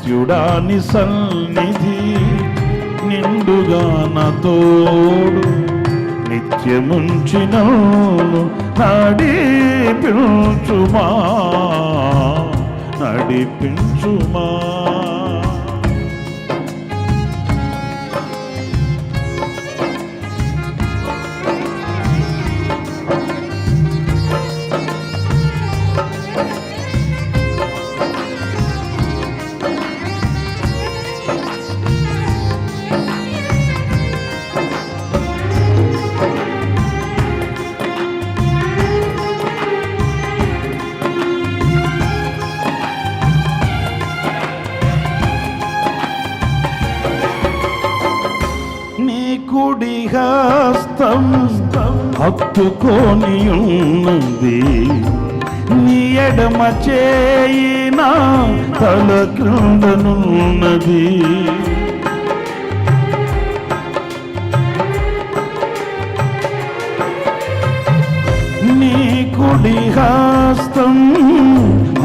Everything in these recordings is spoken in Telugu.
నిత్యుడాని సన్నిధి నిండుగా నా తోడు నిత్యముంచిన నడిపించుమా నడిపించుమా. కుడి హస్తం హత్తుకొని ఉన్నది, నీ ఎడమ చేయి నా తల క్రిందనున్నది. నీ కుడి హస్తం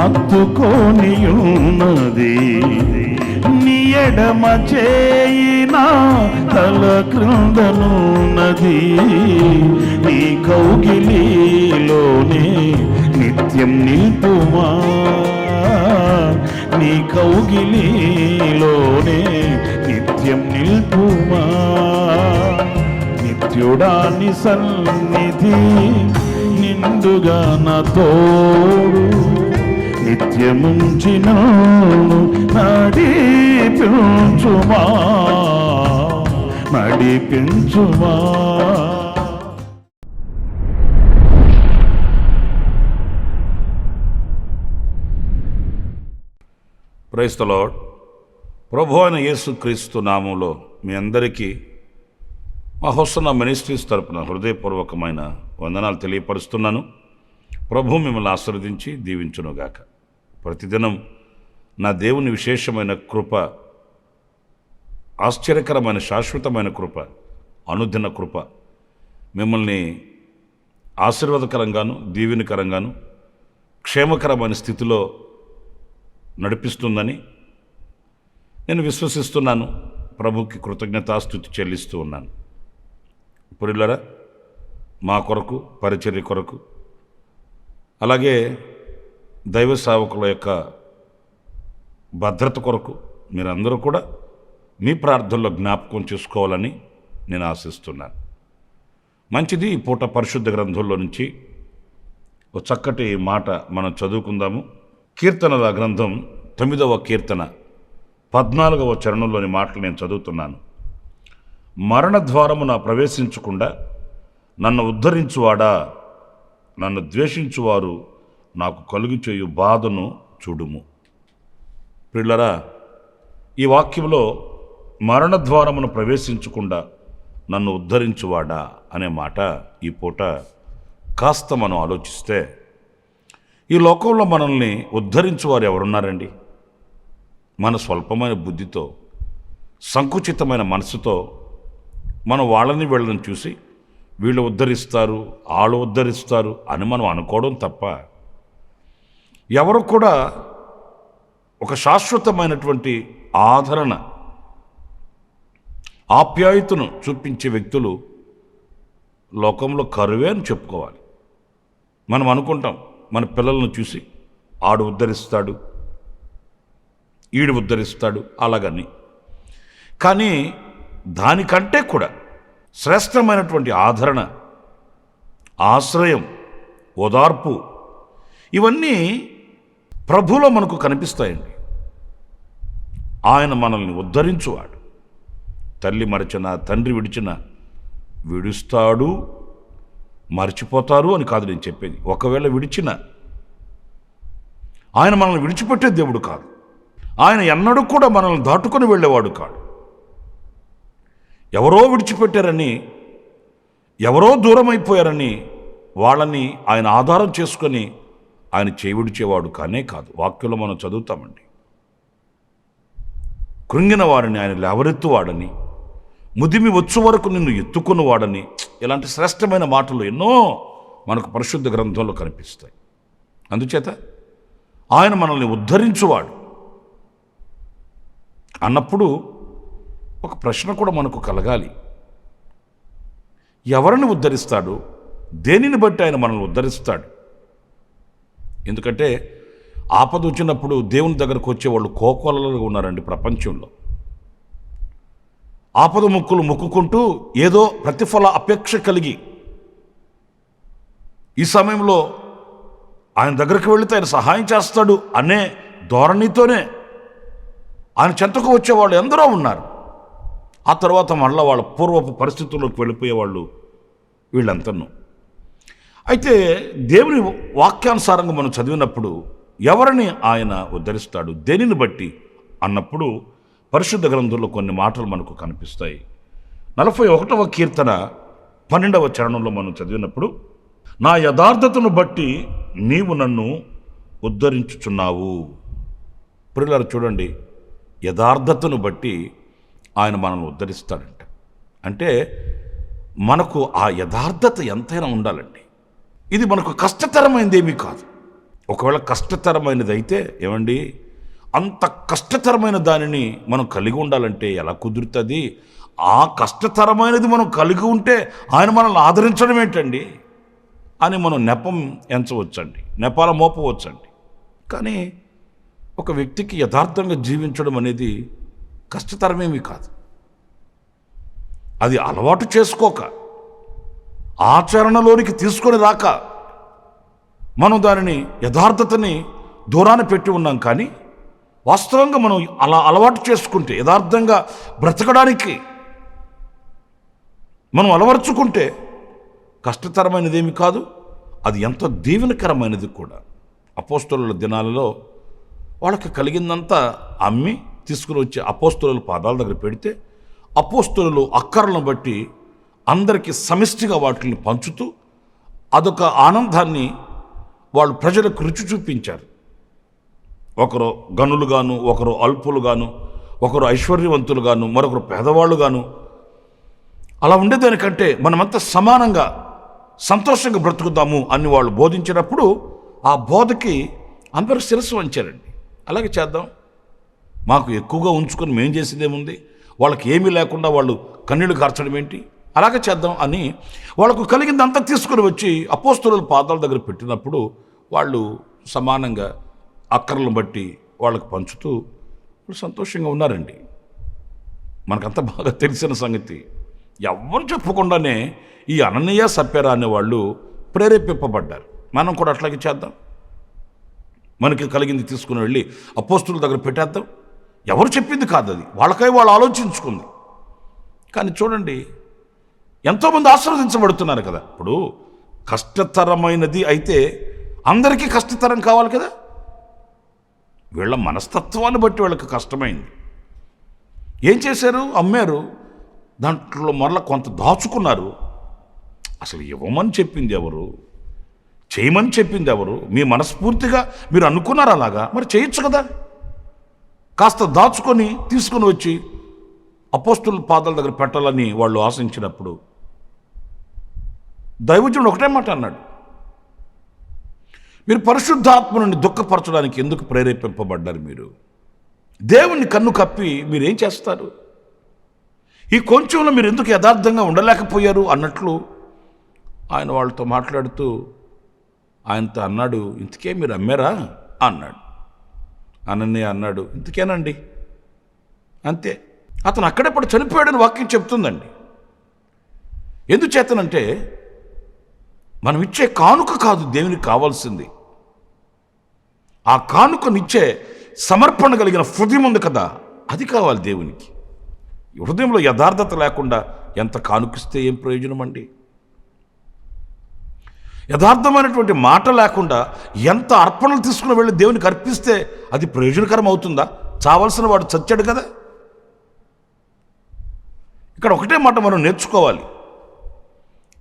హత్తుకొని ఉన్నది, నీ ఎడమ చేయి నా తల క్రిందనున్నది. నీ కౌగిలిలోనే నిత్యం నిల్పుమా, నీ కౌగిలిలోనే నిత్యం నిల్పుమా. నిత్యుడాని సన్నిధి నిండుగా నా తోడు నిత్యముంచిన నడిపించుమా నడిపించుమా. Praise the Lord. ప్రభు అయిన యేసుక్రీస్తు నామంలో మీ అందరికీ మా హోసన్న మినిస్ట్రీస్ తరపున హృదయపూర్వకమైన వందనాలు తెలియపరుస్తున్నాను. ప్రభు మిమ్మల్ని ఆశీర్వదించి దీవించునుగాక. ప్రతిదినం నా దేవుని విశేషమైన కృప, ఆశ్చర్యకరమైన శాశ్వతమైన కృప, అనుదిన కృప మిమ్మల్ని ఆశీర్వాదకరంగాను దీవెనకరంగాను క్షేమకరమైన స్థితిలో నడిపిస్తుందని నేను విశ్వసిస్తున్నాను. ప్రభుకి కృతజ్ఞతాస్తుతి చెల్లిస్తూ ఉన్నాను. పురిలరా, మా కొరకు, పరిచర్య కొరకు, అలాగే దైవ సేవకుల యొక్క భద్రత కొరకు మీరందరూ కూడా మీ ప్రార్థనలో జ్ఞాపకం చేసుకోవాలని నేను ఆశిస్తున్నాను. మంచిది. ఈ పూట పరిశుద్ధ గ్రంథంలో నుంచి ఒక చక్కటి మాట మనం చదువుకుందాము. కీర్తనల గ్రంథం 9వ కీర్తన 14వ చరణంలోని మాటలు నేను చదువుతున్నాను. మరణ ద్వారమున ప్రవేశించకుండా నన్ను ఉద్ధరించువాడా, నన్ను ద్వేషించువారు నాకు కలుగు చేయు బాధను చూడుము. ప్రియులారా, ఈ వాక్యంలో మరణ ద్వారమును ప్రవేశించకుండా నన్ను ఉద్ధరించువాడా అనే మాట ఈ పూట కాస్త మనం ఆలోచిస్తే, ఈ లోకంలో మనల్ని ఉద్ధరించువారు ఎవరున్నారండి? మన స్వల్పమైన బుద్ధితో, సంకుచితమైన మనసుతో మనం వాళ్ళని వీళ్ళని చూసి వీళ్ళు ఉద్ధరిస్తారు, వాళ్ళు ఉద్ధరిస్తారు అని మనం అనుకోవడం తప్ప, ఎవరు కూడా ఒక శాశ్వతమైనటువంటి ఆదరణ, ఆప్యాయతను చూపించే వ్యక్తులు లోకంలో కరువే అని చెప్పుకోవాలి. మనం అనుకుంటాం మన పిల్లలను చూసి ఆడు ఉద్ధరిస్తాడు, ఈడు ఉద్ధరిస్తాడు అలాగని. కానీ దానికంటే కూడా శ్రేష్టమైనటువంటి ఆదరణ, ఆశ్రయం, ఓదార్పు ఇవన్నీ ప్రభువులో మనకు కనిపిస్తాయండి. ఆయన మనల్ని ఉద్ధరించువాడు. తల్లి మరచిన, తండ్రి విడిచిన విడుస్తాడు, మర్చిపోతారు అని కాదు నేను చెప్పేది. ఒకవేళ విడిచిన ఆయన మనల్ని విడిచిపెట్టే దేవుడు కాదు. ఆయన ఎన్నడూ కూడా మనల్ని దాటుకొని వెళ్ళేవాడు కాడు. ఎవరో విడిచిపెట్టారని, ఎవరో దూరం అయిపోయారని వాళ్ళని ఆయన ఆధారం చేసుకొని ఆయన చేయి విడిచేవాడు కానే కాదు. వాక్యంలో మనం చదువుతామండి, కృంగిన వారిని ఆయన లేవరెత్తువాడని, ముదిమి వచ్చు వరకు నిన్ను ఎత్తుకున్నవాడని. ఇలాంటి శ్రేష్టమైన మాటలు ఎన్నో మనకు పరిశుద్ధ గ్రంథంలో కనిపిస్తాయి. అందుచేత ఆయన మనల్ని ఉద్ధరించువాడు. అన్నప్పుడు ఒక ప్రశ్న కూడా మనకు కలగాలి. ఎవరిని ఉద్ధరిస్తాడు? దేనిని బట్టి ఆయన మనల్ని ఉద్ధరిస్తాడు? ఎందుకంటే ఆపద వచ్చినప్పుడు దేవుని దగ్గరకు వచ్చేవాళ్ళు కోకొల్లలుగా ఉన్నారండి ప్రపంచంలో. ఆపద ముక్కులు మొక్కుకుంటూ ఏదో ప్రతిఫల అపేక్ష కలిగి ఈ సమయంలో ఆయన దగ్గరికి వెళితే ఆయన సహాయం చేస్తాడు అనే ధోరణితోనే ఆయన చెంతకు వచ్చేవాళ్ళు ఎందరో ఉన్నారు. ఆ తర్వాత మళ్ళీ వాళ్ళ పూర్వపు పరిస్థితుల్లోకి వెళ్ళిపోయేవాళ్ళు వీళ్ళంతను. అయితే దేవుని వాక్యానుసారంగా మనం చదివినప్పుడు ఎవరిని ఆయన ఉద్ధరిస్తాడు, దేనిని బట్టి అన్నప్పుడు పరిశుద్ధ గ్రంథంలో కొన్ని మాటలు మనకు కనిపిస్తాయి. 41వ కీర్తన 12వ చరణంలో మనం చదివినప్పుడు, నా యథార్థతను బట్టి నీవు నన్ను ఉద్ధరించుచున్నావు. ప్రియులారా చూడండి, యథార్థతను బట్టి ఆయన మనల్ని ఉద్ధరిస్తాడంట. అంటే మనకు ఆ యథార్థత ఎంతైనా ఉండాలండి. ఇది మనకు కష్టతరమైనది ఏమీ కాదు. ఒకవేళ కష్టతరమైనది అయితే ఏమండి, అంత కష్టతరమైన దానిని మనం కలిగి ఉండాలంటే ఎలా కుదురుతుంది? ఆ కష్టతరమైనది మనం కలిగి ఉంటే ఆయన మనల్ని ఆదరించడం ఏంటండి అని మనం నెపం ఎంచవచ్చండి, నెపాల మోపవచ్చండి. కానీ ఒక వ్యక్తికి యథార్థంగా జీవించడం అనేది కష్టతరమేమీ కాదు. అది అలవాటు చేసుకోక, ఆచరణలోనికి తీసుకొని రాక మనం దానిని యథార్థతని దూరాన పెట్టి ఉన్నాం. కానీ వాస్తవంగా మనం అలా అలవాటు చేసుకుంటే, యథార్థంగా బ్రతకడానికి మనం అలవర్చుకుంటే కష్టతరమైనదేమి కాదు, అది ఎంతో దీవెనకరమైనది కూడా. అపోస్తలుల దినాలలో వాళ్ళకి కలిగిందంతా అమ్మి తీసుకుని వచ్చి అపోస్తలుల పాదాల దగ్గర పెడితే అపోస్తలులు అక్కరలను బట్టి అందరికీ సమిష్టిగా వాటిని పంచుతూ అదొక ఆనందాన్ని వాళ్ళు ప్రజలకు రుచి చూపించారు. ఒకరు గనులుగాను, ఒకరు అల్పులుగాను, ఒకరు ఐశ్వర్యవంతులుగాను, మరొకరు పేదవాళ్ళుగాను. అలా ఉండేదానికంటే మనమంతా సమానంగా సంతోషంగా బ్రతుకుదాము అని వాళ్ళు బోధించినప్పుడు ఆ బోధకి అందరూ శిరస్సు వంచారండి. అలాగే చేద్దాం, మాకు ఎక్కువగా ఉంచుకొని మేం చేసేదేముంది, వాళ్ళకి ఏమీ లేకుండా వాళ్ళు కన్నీళ్లు కార్చడం ఏంటి, అలాగే చేద్దాం అని వాళ్ళకు కలిగిందంతా తీసుకుని వచ్చి అపోస్తలుల పాదాల దగ్గర పెట్టినప్పుడు వాళ్ళు సమానంగా అక్కర్లను బట్టి వాళ్ళకి పంచుతూ వాళ్ళు సంతోషంగా ఉన్నారండి. మనకంతా బాగా తెలిసిన సంగతి. ఎవరు చెప్పకుండానే ఈ అననీయ సప్యరా అనేవాళ్ళు ప్రేరేపింపబడ్డారు. మనం కూడా అట్లాగే చేద్దాం, మనకి కలిగింది తీసుకుని వెళ్ళి అపోస్తలుల దగ్గర పెట్టేద్దాం. ఎవరు చెప్పింది కాదు, అది వాళ్ళకై వాళ్ళు ఆలోచించుకుంది. కానీ చూడండి, ఎంతోమంది ఆశీర్వదించబడుతున్నారు కదా. ఇప్పుడు కష్టతరమైనది అయితే అందరికీ కష్టతరం కావాలి కదా. వీళ్ళ మనస్తత్వాన్ని బట్టి వీళ్ళకి కష్టమైంది. ఏం చేశారు? అమ్మారు, దాంట్లో మరలా కొంత దాచుకున్నారు. అసలు ఇవ్వమని చెప్పింది ఎవరు? చేయమని చెప్పింది ఎవరు? మీ మనస్ఫూర్తిగా మీరు అనుకున్నారు అలాగా, మరి చేయొచ్చు కదా. కాస్త దాచుకొని తీసుకొని వచ్చి అపోస్తలుల పాదాల దగ్గర పెట్టాలని వాళ్ళు ఆశించినప్పుడు దైవజనుడు ఒకటే మాట అన్నాడు, మీరు పరిశుద్ధాత్మ నుండి దుఃఖపరచడానికి ఎందుకు ప్రేరేపింపబడ్డారు? మీరు దేవుని కన్ను కప్పి మీరేం చేస్తారు? ఈ కొంచెంలో మీరు ఎందుకు యథార్థంగా ఉండలేకపోయారు అన్నట్లు ఆయన వాళ్ళతో మాట్లాడుతూ ఆయనతో అన్నాడు, ఇంతకే మీరు అమ్మారా అన్నాడు. అననీయ అన్నాడు, ఇంతకేనండి, అంతే. అతను అక్కడెప్పుడు చనిపోయాడని వాక్యం చెప్తుందండి. ఎందుచేతనంటే మనం ఇచ్చే కానుక కాదు దేవునికి కావాల్సింది, ఆ కానుకనిచ్చే సమర్పణ కలిగిన హృదయం ఉంది కదా, అది కావాలి దేవునికి. హృదయంలో యథార్థత లేకుండా ఎంత కానుకిస్తే ఏం ప్రయోజనం అండి? యథార్థమైనటువంటి మాట లేకుండా ఎంత అర్పణలు తీసుకుని వెళ్ళి దేవునికి అర్పిస్తే అది ప్రయోజనకరం అవుతుందా? చావాల్సిన వాడు చచ్చాడు కదా. ఇక్కడ ఒకటే మాట మనం నేర్చుకోవాలి,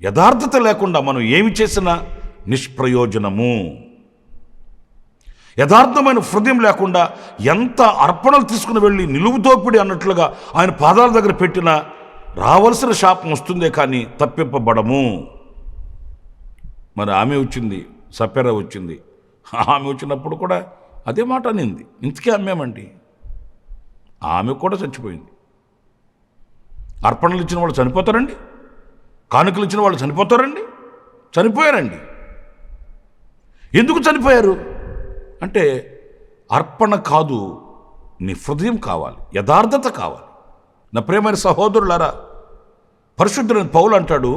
యథార్థత లేకుండా మనం ఏమి చేసినా నిష్ప్రయోజనము. యథార్థమైన హృదయం లేకుండా ఎంత అర్పణలు తీసుకుని వెళ్ళి నిలువుతోపిడి అన్నట్లుగా ఆయన పాదాల దగ్గర పెట్టినా రావలసిన శాపం వస్తుందే కానీ తప్పింపబడము. మరి ఆమె వచ్చింది, సప్యరా వచ్చింది. ఆమె వచ్చినప్పుడు కూడా అదే మాట అనింది, ఇంతకే అమ్మేమండి ఆమె కూడా చచ్చిపోయింది. అర్పణలు ఇచ్చిన వాళ్ళు చనిపోతారండి? కానుకలు ఇచ్చిన వాళ్ళు చనిపోతారండి? చనిపోయారండి. ఎందుకు చనిపోయారు అంటే అర్పణ కాదు, నీ హృదయం కావాలి, యథార్థత కావాలి. నా ప్రియమైన సహోదరులారా, పరిశుద్ధుడైన పౌలు అంటాడు,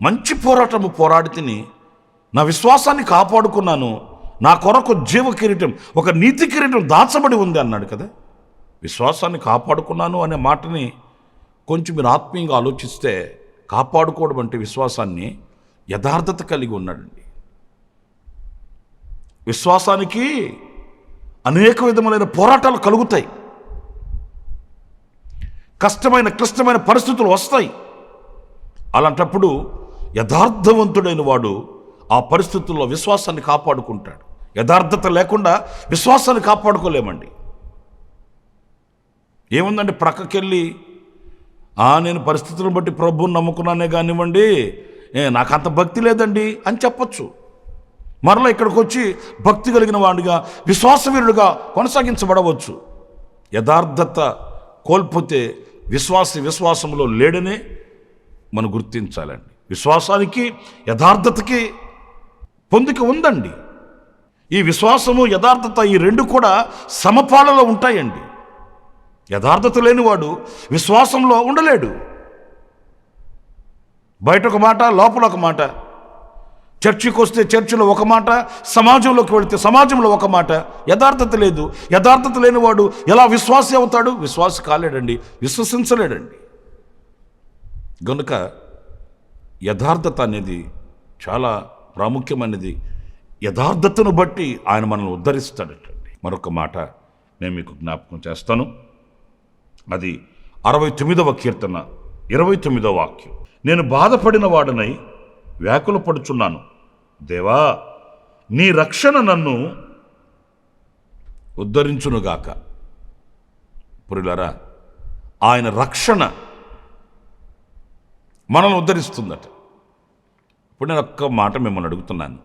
మంచి పోరాటము పోరాడి తిని నా విశ్వాసాన్ని కాపాడుకున్నాను, నా కొరకు జీవ కిరీటం, ఒక నీతి కిరీటం దాచబడి ఉంది అన్నాడు కదా. విశ్వాసాన్ని కాపాడుకున్నాను అనే మాటని కొంచెం మీరు ఆత్మీయంగా ఆలోచిస్తే, కాపాడుకోవడం అంటే విశ్వాసాన్ని యథార్థత కలిగి ఉన్నాడండి. విశ్వాసానికి అనేక విధములైన పోరాటాలు కలుగుతాయి, కష్టమైన క్లిష్టమైన పరిస్థితులు వస్తాయి. అలాంటప్పుడు యథార్థవంతుడైన వాడు ఆ పరిస్థితుల్లో విశ్వాసాన్ని కాపాడుకుంటాడు. యథార్థత లేకుండా విశ్వాసాన్ని కాపాడుకోలేమండి. ఏముందండి, ప్రక్కకెళ్ళి నేను పరిస్థితులను బట్టి ప్రభువుని నమ్ముకున్నానే కానివ్వండి, నాకు అంత భక్తి లేదండి అని చెప్పచ్చు. మరలా ఇక్కడికి వచ్చి భక్తి కలిగిన వాడిగా, విశ్వాసవీరుడుగా కొనసాగించబడవచ్చు. యథార్థత కోల్పోతే విశ్వాసంలో లేడనే మనం గుర్తించాలండి. విశ్వాసానికి యథార్థతకి పొందిక ఉందండి. ఈ విశ్వాసము యథార్థత ఈ రెండు కూడా సమపాలలో ఉంటాయండి. యథార్థత లేనివాడు విశ్వాసంలో ఉండలేడు. బయట ఒక మాట, లోపల ఒక మాట. చర్చికి వస్తే చర్చిలో ఒక మాట, సమాజంలోకి వెళితే సమాజంలో ఒక మాట. యథార్థత లేదు. యథార్థత లేనివాడు ఎలా విశ్వాసి అవుతాడు? విశ్వాసి కాలేడండి, విశ్వసించలేడండి. కనుక యథార్థత అనేది చాలా ప్రాముఖ్యమైనది. యథార్థతను బట్టి ఆయన మనల్ని ఉద్ధరిస్తాడటండి. మరొక మాట నేను మీకు జ్ఞాపకం చేస్తాను. అది 69వ కీర్తన 29వ వాక్యం. నేను బాధపడిన వాడనై వ్యాకుల పడుచున్నాను, దేవా నీ రక్షణ నన్ను ఉద్ధరించునుగాక. పురులారా, ఆయన రక్షణ మనల్ని ఉద్ధరిస్తుందట. ఇప్పుడు నేను ఒక్క మాట మిమ్మల్ని అడుగుతున్నాను,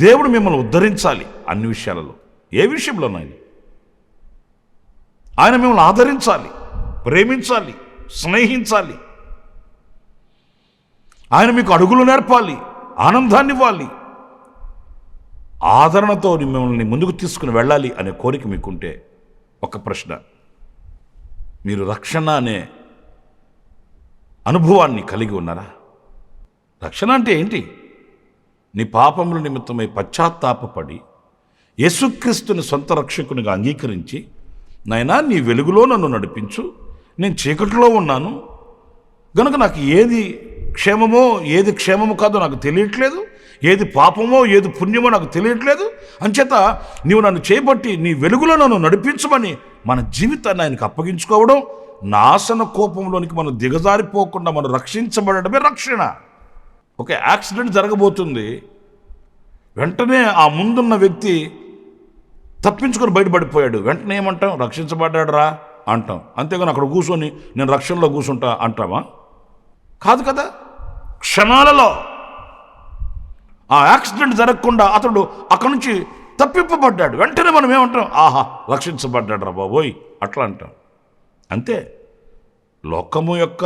దేవుడు మిమ్మల్ని ఉద్ధరించాలి అన్ని విషయాలలో. ఏ విషయంలోనైనా ఆయన మిమ్మల్ని ఆదరించాలి, ప్రేమించాలి, స్నేహించాలి. ఆయన మీకు అడుగులు నేర్పాలి, ఆనందాన్ని ఇవ్వాలి, ఆదరణతో మిమ్మల్ని ముందుకు తీసుకుని వెళ్ళాలి అనే కోరిక మీకుంటే ఒక ప్రశ్న, మీరు రక్షణ అనే అనుభవాన్ని కలిగి ఉన్నారా? రక్షణ అంటే ఏంటి? నీ పాపముల నిమిత్తమై పశ్చాత్తాపపడి యేసుక్రీస్తుని సొంత రక్షకునిగా అంగీకరించి, నాయనా నీ వెలుగులో నన్ను నడిపించు, నేను చీకటిలో ఉన్నాను గనుక నాకు ఏది క్షేమమో ఏది క్షేమము కాదో నాకు తెలియట్లేదు, ఏది పాపమో ఏది పుణ్యమో నాకు తెలియట్లేదు, అంచేత నీవు నన్ను చేపట్టి నీ వెలుగులో నన్ను నడిపించమని మన జీవితాన్ని ఆయనకు అప్పగించుకోవడం, నాశన కోపంలోనికి మనం దిగజారిపోకుండా మనం రక్షించబడటమే రక్షణ. ఒక యాక్సిడెంట్ జరగబోతుంది, వెంటనే ఆ ముందున్న వ్యక్తి తప్పించుకొని బయటపడిపోయాడు, వెంటనే ఏమంటాం? రక్షించబడ్డాడు రా అంటాం. అంతేగాని అక్కడ కూర్చొని నేను రక్షణలో కూర్చుంటా అంటామా? కాదు కదా. క్షణాలలో ఆ యాక్సిడెంట్ జరగకుండా అతడు అక్కడి నుంచి తప్పింపబడ్డాడు, వెంటనే మనం ఏమంటాం? ఆహా, రక్షించబడ్డాడు రా బాబోయ్ అట్లా అంటాం. అంతే, లోకము యొక్క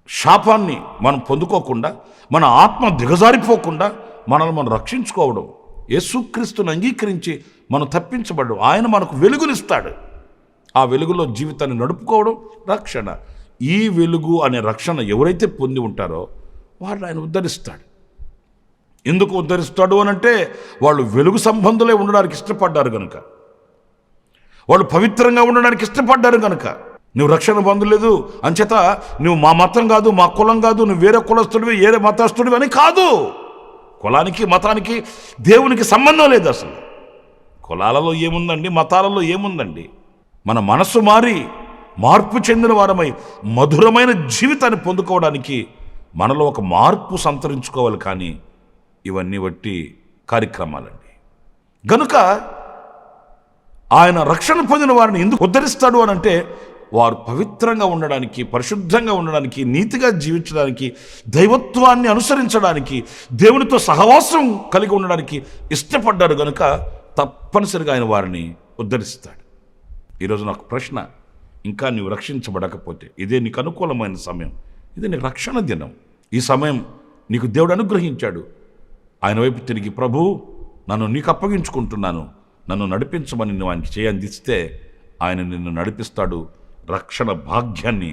శాపాన్ని మనం పొందుకోకుండా, మన ఆత్మ దిగజారిపోకుండా మనల్ని మనం రక్షించుకోవడం, యేసుక్రీస్తుని అంగీకరించి మనం తప్పించబడడం, ఆయన మనకు వెలుగునిస్తాడు, ఆ వెలుగులో జీవితాన్ని నడుపుకోవడం రక్షణ. ఈ వెలుగు అనే రక్షణ ఎవరైతే పొంది ఉంటారో వాళ్ళు ఆయన ఉద్ధరిస్తాడు. ఎందుకు ఉద్ధరిస్తాడు అనంటే, వాళ్ళు వెలుగు సంబంధులే ఉండడానికి ఇష్టపడ్డారు కనుక, వాళ్ళు పవిత్రంగా ఉండడానికి ఇష్టపడ్డారు కనుక. నువ్వు రక్షణ పొందలేదు అంచేత నువ్వు మా మతం కాదు, మా కులం కాదు, నువ్వు వేరే కులస్తుడివి, వేరే మతస్థుడివి అని కాదు. కులానికి మతానికి దేవునికి సంబంధం లేదు అసలు. కులాలలో ఏముందండి, మతాలలో ఏముందండి? మన మనస్సు మారి మార్పు చెందిన వారమై మధురమైన జీవితాన్ని పొందుకోవడానికి మనలో ఒక మార్పు సంతరించుకోవాలి. కానీ ఇవన్నీ వట్టి కార్యక్రమాలండి. గనుక ఆయన రక్షణ పొందిన వారిని ఎందుకు ఉద్ధరిస్తాడు అని అంటే, వారు పవిత్రంగా ఉండడానికి, పరిశుద్ధంగా ఉండడానికి, నీతిగా జీవించడానికి, దైవత్వాన్ని అనుసరించడానికి, దేవునితో సహవాసం కలిగి ఉండడానికి ఇష్టపడ్డారు కనుక తప్పనిసరిగా ఆయన వారిని ఉద్ధరిస్తాడు. ఈరోజు నాకు ప్రశ్న, ఇంకా నీవు రక్షించబడకపోతే ఇదే నీకు అనుకూలమైన సమయం, ఇది నీకు రక్షణ దినం. ఈ సమయం నీకు దేవుడు అనుగ్రహించాడు. ఆయన వైపు తిరిగి, ప్రభు నన్ను నీకు అప్పగించుకుంటున్నాను, నన్ను నడిపించమని నువ్వు ఆయనకి చేయందిస్తే ఆయన నిన్ను నడిపిస్తాడు. రక్షణ భాగ్యాన్ని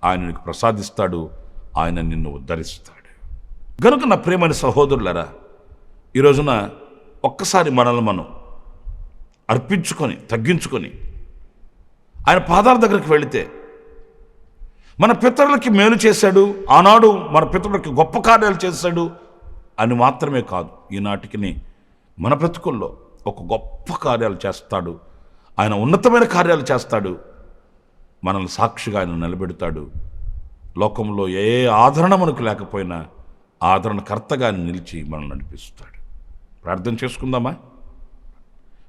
ఆయన నీకు ప్రసాదిస్తాడు. ఆయన నిన్ను ఉద్ధరిస్తాడు. గనుక నా ప్రియమైన సహోదరులారా, ఈ రోజున ఒక్కసారి మనల్ని మనం అర్పించుకొని తగ్గించుకొని ఆయన పాదాల దగ్గరికి వెళితే, మన పితరులకి మేలు చేశాడు, ఆనాడు మన పితరులకి గొప్ప కార్యాలు చేశాడు అని మాత్రమే కాదు, ఈనాటికి మన బ్రతుకుల్లో ఒక గొప్ప కార్యాలు చేస్తాడు. ఆయన ఉన్నతమైన కార్యాలు చేస్తాడు. మనల్ని సాక్షిగా ఆయన నిలబెడతాడు. లోకంలో ఏ ఆదరణ మనకు లేకపోయినా ఆదరణకర్తగా ఆయన నిలిచి మనల్ని నడిపిస్తాడు. ప్రార్థన చేసుకుందామా?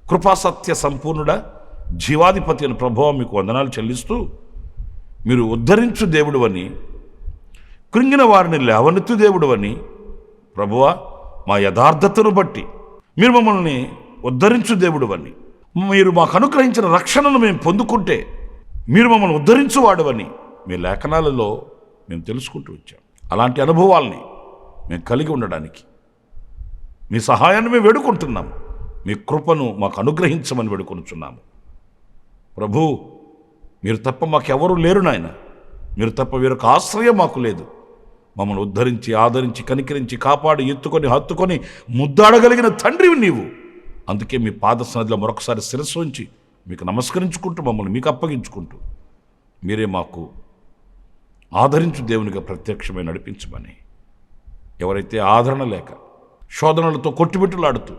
కృపాసత్య సంపూర్ణుడా, జీవాధిపతి అని ప్రభువా మీకు వందనాలు చెల్లిస్తూ, మీరు ఉద్ధరించు దేవుడు అని, కృంగిన వారిని లేవనెత్తు దేవుడు అని, ప్రభువా మా యథార్థతను బట్టి మీరు మమ్మల్ని ఉద్ధరించు దేవుడు అని, మీరు మాకు అనుగ్రహించిన రక్షణను మేము పొందుకుంటే మీరు మమ్మల్ని ఉద్ధరించువాడు అని మీ లేఖనాలలో మేము తెలుసుకుంటూ వచ్చాం. అలాంటి అనుభవాల్ని మేము కలిగి ఉండడానికి మీ సహాయాన్ని మేము వేడుకుంటున్నాము. మీ కృపను మాకు అనుగ్రహించమని వేడుకొనుచున్నాము. ప్రభు, మీరు తప్ప మాకెవరూ లేరు నాయన, మీరు తప్ప వేరొక ఆశ్రయం మాకు లేదు. మమ్మల్ని ఉద్ధరించి, ఆదరించి, కనికరించి, కాపాడి, ఎత్తుకొని, హత్తుకొని ముద్దాడగలిగిన తండ్రివి నీవు. అందుకే మీ పాద సన్నిధిలో మరొకసారి శిరస్సు ఉంచి మీకు నమస్కరించుకుంటూ, మమ్మల్ని మీకు అప్పగించుకుంటూ, మీరే మాకు ఆదరించు దేవునిగా ప్రత్యక్షమై నడిపించమని, ఎవరైతే ఆదరణ లేక శోధనలతో కొట్టుబిట్టులాడుతూ,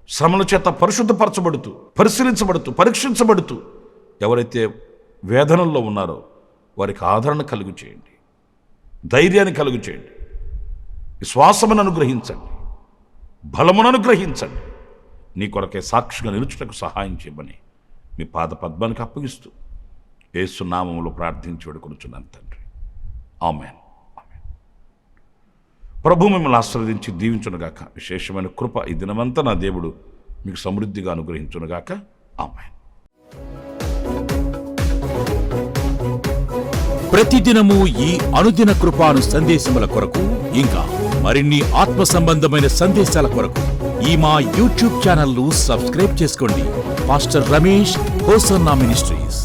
శ్రమల చేత పరిశుద్ధపరచబడుతూ, పరిశీలించబడుతూ, పరీక్షించబడుతూ ఎవరైతే వేదనల్లో ఉన్నారో వారికి ఆదరణ కలుగు చేయండి, ధైర్యాన్ని కలుగు చేయండి, విశ్వాసమును అనుగ్రహించండి, బలమును అనుగ్రహించండి. నీ కొరకే సాక్షిగా నిలుచుటకు సహాయం చేయమని మీ పాద పద్మానికి అప్పగిస్తూ యేసు నామములో ప్రార్థించి వేడుకొనుచున్నాను తండ్రి. ఆమేన్. ఆమేన్. ప్రభు మిమ్మల్ని ఆశీర్వదించి దీవించునుగాక. విశేషమైన కృప ఈ దినమంతా నా దేవుడు మీకు సమృద్ధిగా అనుగ్రహించునుగాక. ఆమేన్. ప్రతిదినము ఈ అనుదిన కృపాను సందేశముల కొరకు, ఇంకా మరిన్ని ఆత్మ సంబంధమైన సందేశాల కొరకు ఈ మా యూట్యూబ్ ఛానల్ ను సబ్స్క్రైబ్ చేసుకోండి. Pastor Ramesh hosanna ministries.